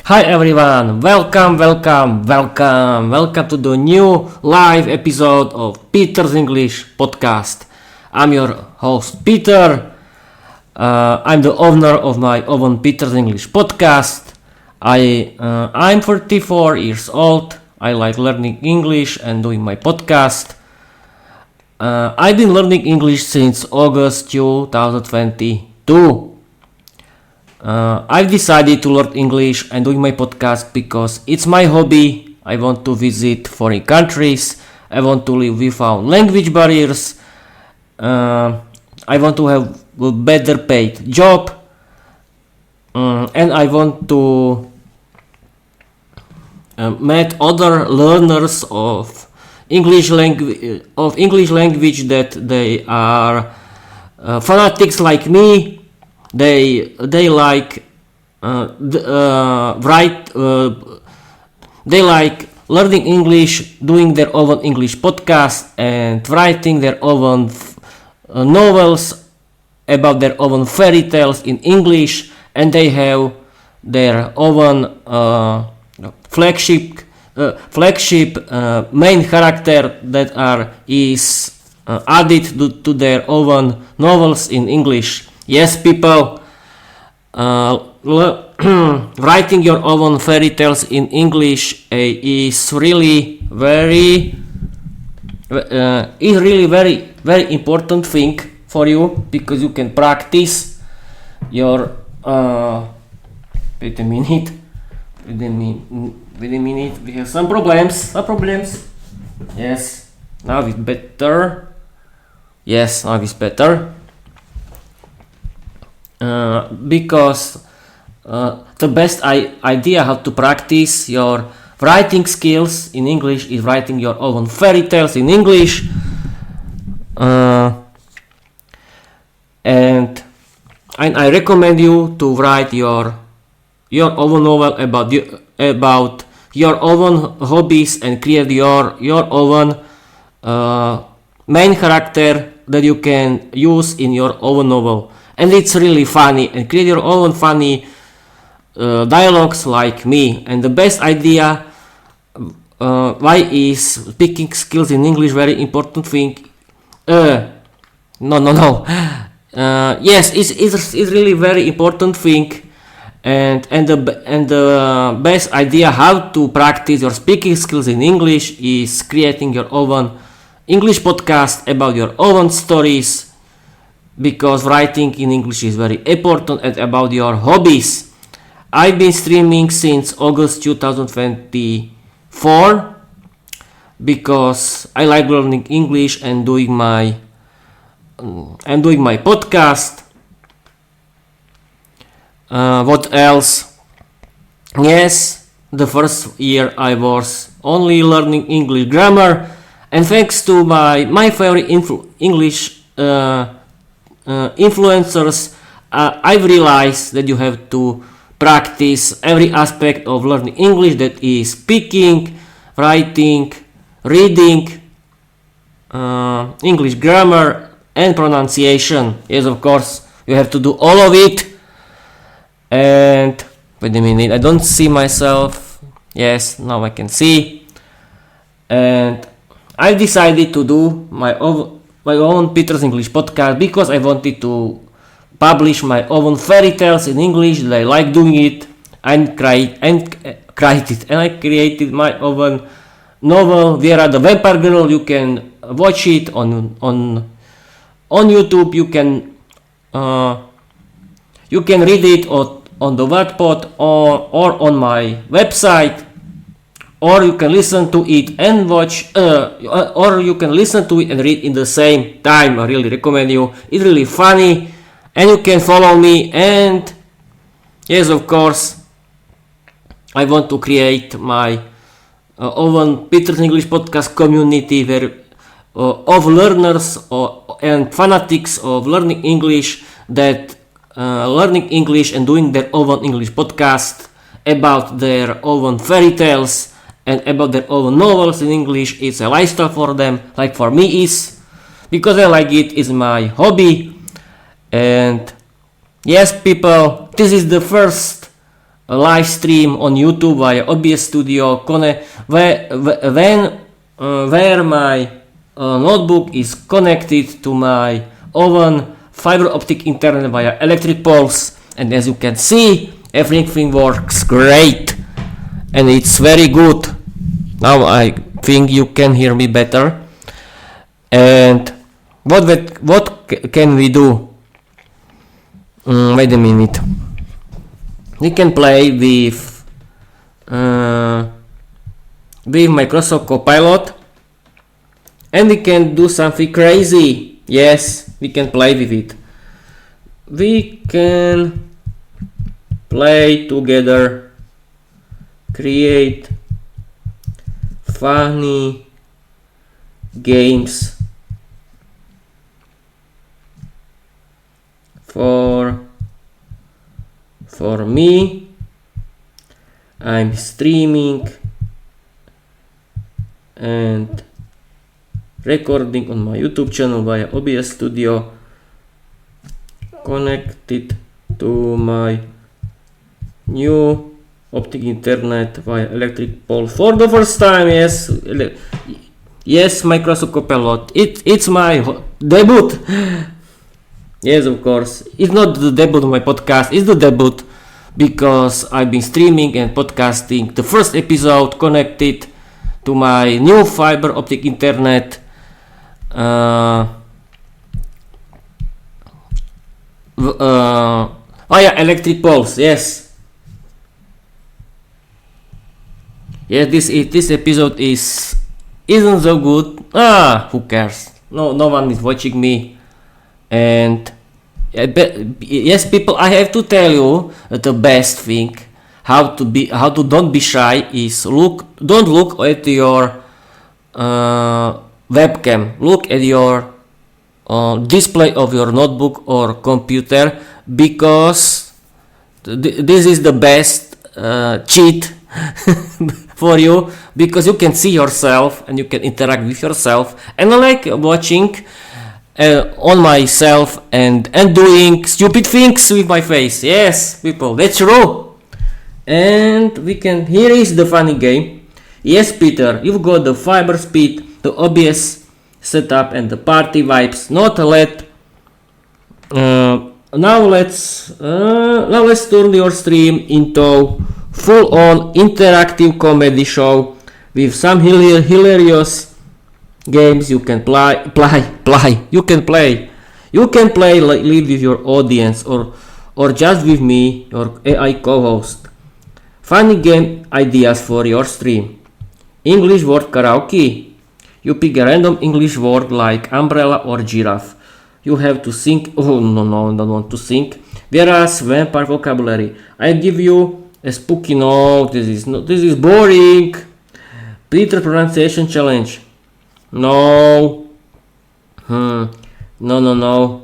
Hi everyone, welcome to the new live episode of Peter's English podcast. I'm your host Peter. I'm the owner of my own Peter's English podcast. I'm 34 years old. I like learning English and doing my podcast. I've been learning English since August 2022. I've decided to learn English and doing my podcast because it's my hobby. I want to visit foreign countries. I want to live without language barriers. I want to have a better paid job. And I want to meet other learners of English language that they are fanatics like me. They like they like learning English, doing their own English podcast, and writing their own novels about their own fairy tales in English, and they have their own flagship main character that is added to their own novels in English. Yes, people, writing your own fairy tales in English is really very important thing for you, because you can practice your wait a minute, we have some problems. Yes, now it's better. Because the best idea how to practice your writing skills in English is writing your own fairy tales in English, and I recommend you to write your own novel about your own hobbies and create your own main character that you can use in your own novel. And it's really funny, and create your own funny dialogues like me. And the best idea, why is speaking skills in English very important thing? Yes, it's really very important thing. And the best idea how to practice your speaking skills in English is creating your own English podcast about your own stories, because writing in English is very important, and about your hobbies. I've been streaming since August 2024 because I like learning English and doing my podcast. What else? Yes, the first year I was only learning English grammar, and thanks to my favorite English influencers, I've realized that you have to practice every aspect of learning English, that is speaking, writing, reading, English grammar, and pronunciation. Yes, of course, you have to do all of it. And wait a minute, I don't see myself. Yes, now I can see. And I decided to do my own Peter's English podcast because I wanted to publish my own fairy tales in English. I like doing it, and I created my own novel, Viera the Vampire Girl. You can watch it on YouTube. You can read it on the Wattpad or on my website. Or you can listen to it and watch, or you can listen to it and read in the same time. I really recommend you. It's really funny, and you can follow me. And yes, of course, I want to create my own Peter's English podcast community of learners and fanatics of learning English that learning English and doing their own English podcast about their own fairy tales and about their own novels in English. It's a lifestyle for them, like for me is, because I like it, is my hobby. And yes, people, this is the first live stream on YouTube via OBS Studio, where my notebook is connected to my own fiber optic internet via electric poles, and as you can see, everything works great and it's very good. Now I think you can hear me better. And what can we do? Wait a minute. We can play with Microsoft Copilot, and we can do something crazy. Yes, we can play with it. We can play together, create funny games for me. I'm streaming and recording on my YouTube channel via OBS Studio, connected to my new optic internet via electric pole for the first time. Yes, Microsoft Copilot, it's my debut. Yes, of course, it's not the debut of my podcast, it's the debut because I've been streaming and podcasting the first episode connected to my new fiber optic internet via electric poles. Yes, this episode isn't so good. Who cares? No one is watching me. And yes, people, I have to tell you that the best thing how to don't be shy is don't look at your webcam. Look at your display of your notebook or computer, because this is the best cheat for you, because you can see yourself and you can interact with yourself, and I like watching on myself and doing stupid things with my face. Yes, people, that's true. And here is the funny game. Yes, Peter, you've got the fiber speed, the OBS setup, and the party vibes. Now let's turn your stream into full-on interactive comedy show with some hilarious games you can play. You can play live with your audience or just with me, your AI co-host. Funny game ideas for your stream. English word karaoke. You pick a random English word like umbrella or giraffe. You have to think. Oh no, I don't want to think. Viera's vampire vocabulary. I give you a spooky note. This is boring. Peter pronunciation challenge. No. No.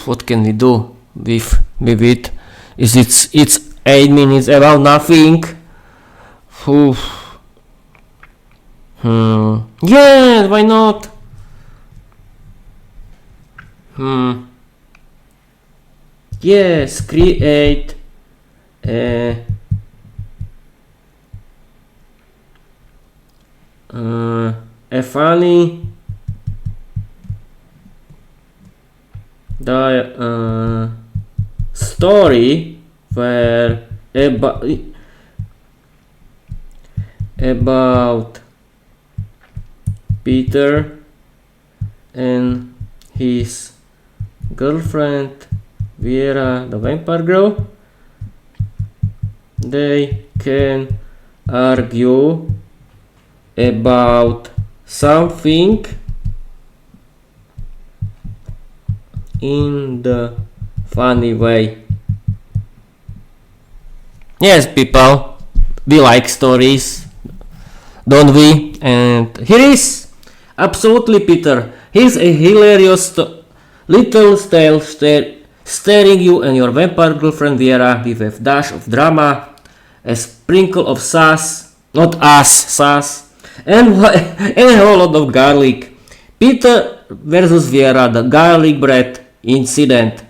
What can we do with it? It's 8 minutes about nothing. Yeah, why not? Yes, create a funny story where about Peter and his girlfriend Viera, the vampire girl. They can argue about something in the funny way. Yes, people, we like stories, don't we? And here is absolutely Peter. Here's a hilarious little tale staring you and your vampire girlfriend Viera with a dash of drama, a sprinkle of sass, and a whole lot of garlic. Peter versus Viera, the garlic bread incident.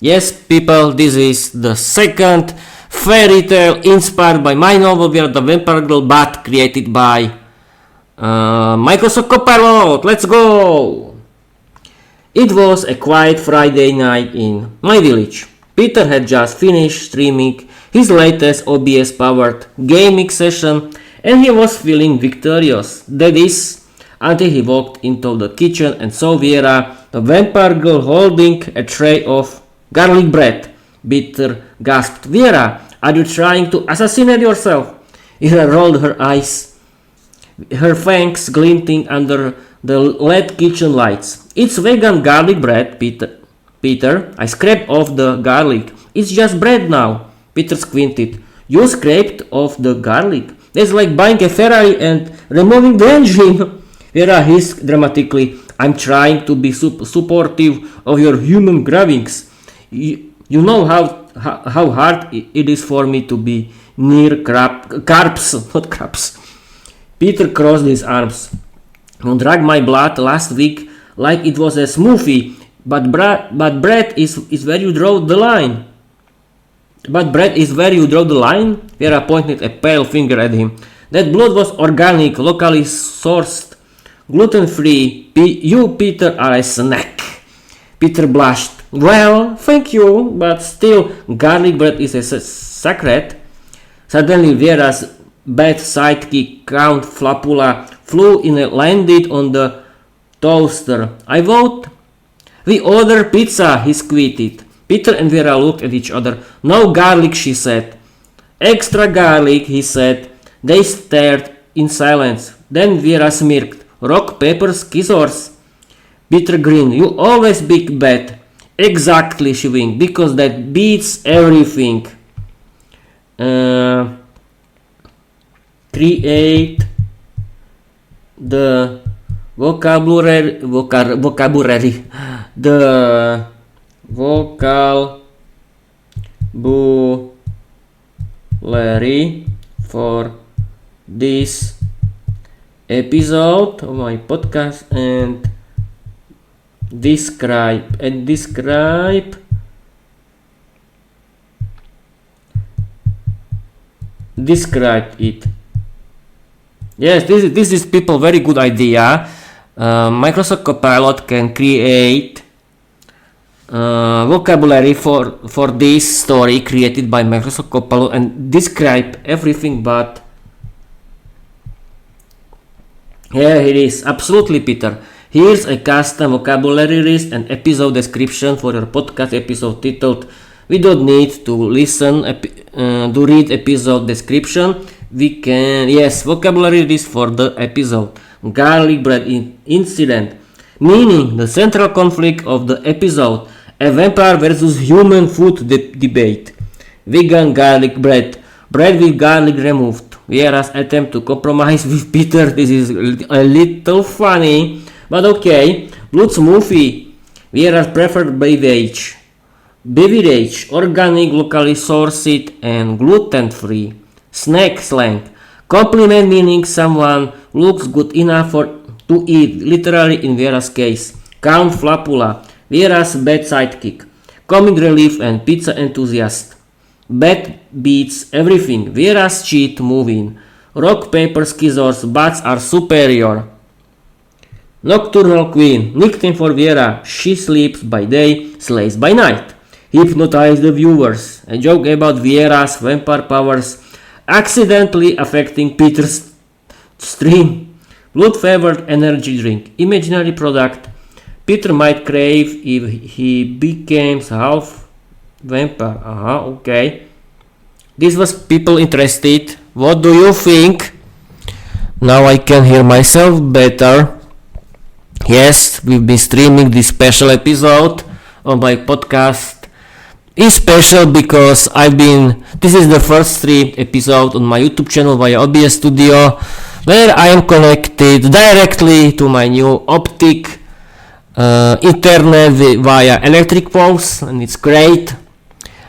Yes, people, this is the second fairy tale inspired by my novel Viera the Vampire Girl, but created by Microsoft Copilot. Let's go! It was a quiet Friday night in my village. Peter had just finished streaming his latest OBS-powered gaming session and he was feeling victorious. That is, until he walked into the kitchen and saw Viera, the vampire girl, holding a tray of garlic bread. Peter gasped, "Viera, are you trying to assassinate yourself?" Viera rolled her eyes, her fangs glinting under the LED kitchen lights. "It's vegan garlic bread, Peter. I scraped off the garlic. It's just bread now." Peter squinted. "You scraped off the garlic? That's like buying a Ferrari and removing the engine." Viera hissed dramatically. "I'm trying to be supportive of your human cravings. You know how hard it is for me to be near carbs, not crabs." Peter crossed his arms. "You drank my blood last week like it was a smoothie, but bread is where you draw the line." "But bread is where you draw the line?" Viera pointed a pale finger at him. "That blood was organic, locally sourced, gluten-free. You, Peter, are a snack." Peter blushed. "Well, thank you, but still, garlic bread is a sacred." Suddenly, Viera's bad sidekick, Count Flapula, flew in and landed on the toaster. "I vote." "We order pizza," he squeaked. Peter and Viera looked at each other. "No garlic," she said. "Extra garlic," he said. They stared in silence. Then Viera smirked. "Rock, paper, scissors." Peter grinned. "You always big bet." "Exactly," she winked, "because that beats everything." Create the vocabulary for this episode of my podcast and describe it. Yes, this is people very good idea. Microsoft Copilot can create vocabulary for this story created by Microsoft Copilot and describe everything, but here it is. Absolutely, Peter. Here's a custom vocabulary list and episode description for your podcast episode titled "We don't need to listen to read episode description. We can." Yes, vocabulary list for the episode. Garlic bread incident, meaning the central conflict of the episode, a vampire versus human food debate. Vegan garlic bread, bread with garlic removed. Viera's attempt to compromise with Peter. This is a little funny, but okay. Blood smoothie, Viera's preferred beverage, organic, locally sourced and gluten-free. Snack slang, compliment meaning someone looks good enough to eat, literally in Viera's case. Count Flapula, Viera's bad sidekick, comic relief and pizza enthusiast. Bet beats everything, Viera's cheat moving. Rock, paper, scissors, bats are superior. Nocturnal queen, nickname for Viera, she sleeps by day, slays by night. Hypnotize the viewers, a joke about Viera's vampire powers accidentally affecting Peter's stream. Blood-flavored energy drink, imaginary product Peter might crave if he becomes half vampire. Okay. This was people interested. What do you think? Now I can hear myself better. Yes, we've been streaming this special episode on my podcast. It's special because this is the first streamed episode on my YouTube channel via OBS Studio, where I am connected directly to my new optic internet via electric poles, and it's great.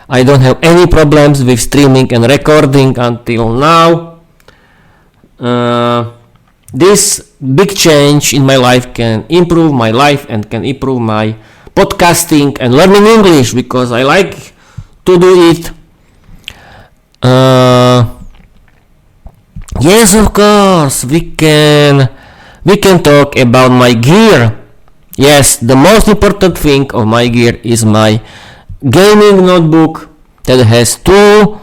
I don't have any problems with streaming and recording until now. This big change in my life can improve my life and can improve my podcasting and learning English, because I like to do it. Yes, of course, we can talk about my gear. Yes, the most important thing of my gear is my gaming notebook that has two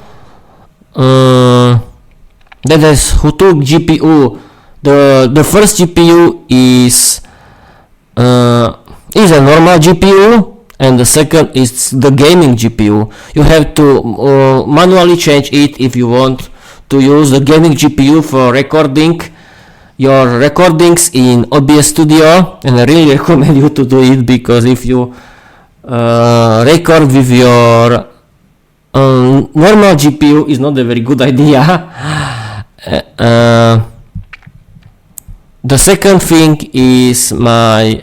GPU. The first GPU is a normal GPU, and the second is the gaming GPU. You have to manually change it if you want to use the gaming GPU for recording your recordings in OBS Studio, and I really recommend you to do it, because if you record with your normal GPU, is not a very good idea. The second thing is my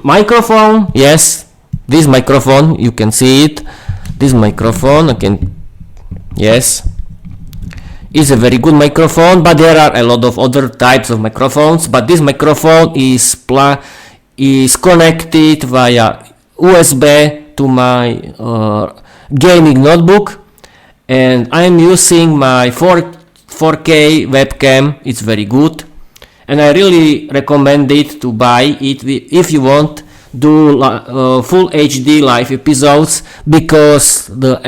microphone. Yes, this microphone, you can see it. This microphone, yes, is a very good microphone, but there are a lot of other types of microphones. But this microphone is connected via USB to my gaming notebook, and I'm using my 4K webcam. It's very good, and I really recommend it to buy it if you want do full HD live episodes, because the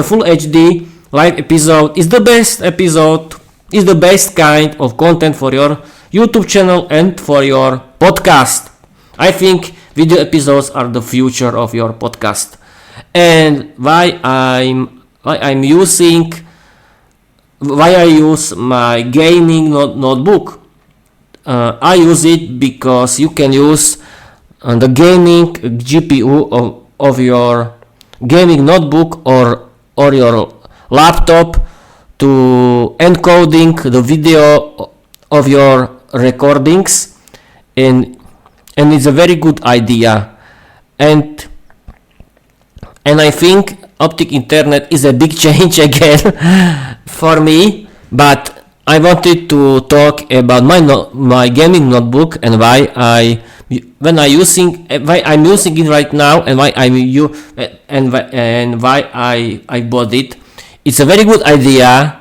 full HD live episode is the best kind of content for your YouTube channel and for your podcast. I think video episodes are the future of your podcast. And why I use my gaming notebook. I use it because you can use the gaming GPU of your gaming notebook or your laptop to encoding the video of your recordings, and it's a very good idea. And I think optic internet is a big change again for me, but I wanted to talk about my gaming notebook and why I'm using it right now, and why I bought it. It's a very good idea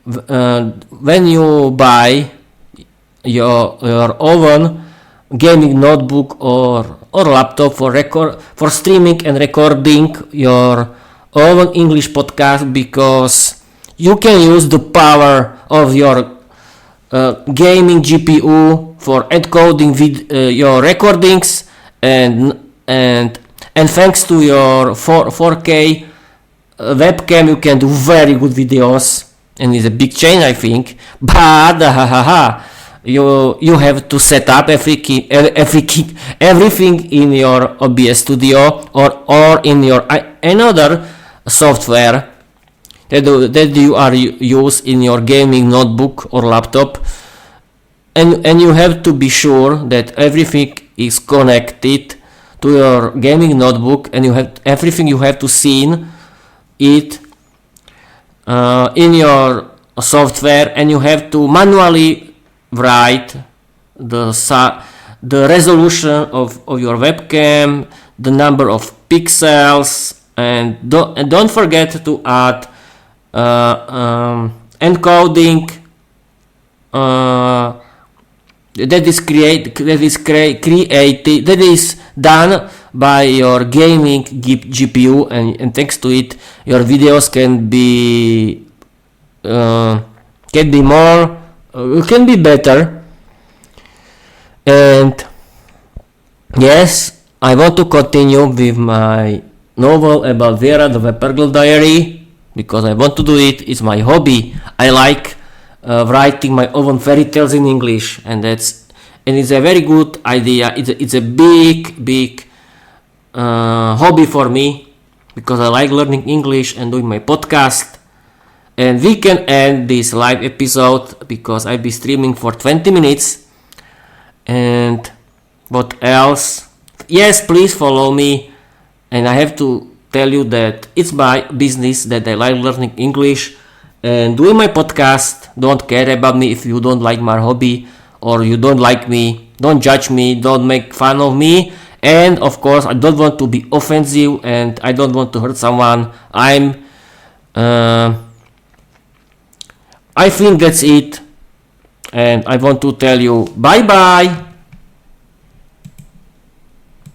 when you buy your own gaming notebook or laptop for streaming and recording your own English podcast, because you can use the power of your gaming GPU for encoding your recordings, and thanks to your 4K webcam you can do very good videos, and it's a big change, I think. But you have to set up everything in your OBS Studio or in your another software that you are use in your gaming notebook or laptop, and you have to be sure that everything is connected to your gaming notebook, and you have to see it in your software, and you have to manually write the resolution of your webcam, the number of pixels, and don't forget to add encoding that is done by your gaming GPU, and thanks to it your videos can be better. And yes, I want to continue with my novel about Viera, the Web Burglar Diary, because I want to do it. It's my hobby. I like writing my own fairy tales in English, and it's a very good idea. It's a big hobby for me, because I like learning English and doing my podcast. And we can end this live episode because I'll be streaming for 20 minutes. And what else? Yes, please follow me. And I have to tell you that it's my business that I like learning English, and doing my podcast. Don't care about me if you don't like my hobby or you don't like me. Don't judge me, don't make fun of me. And of course, I don't want to be offensive and I don't want to hurt someone. I think that's it. And I want to tell you bye bye.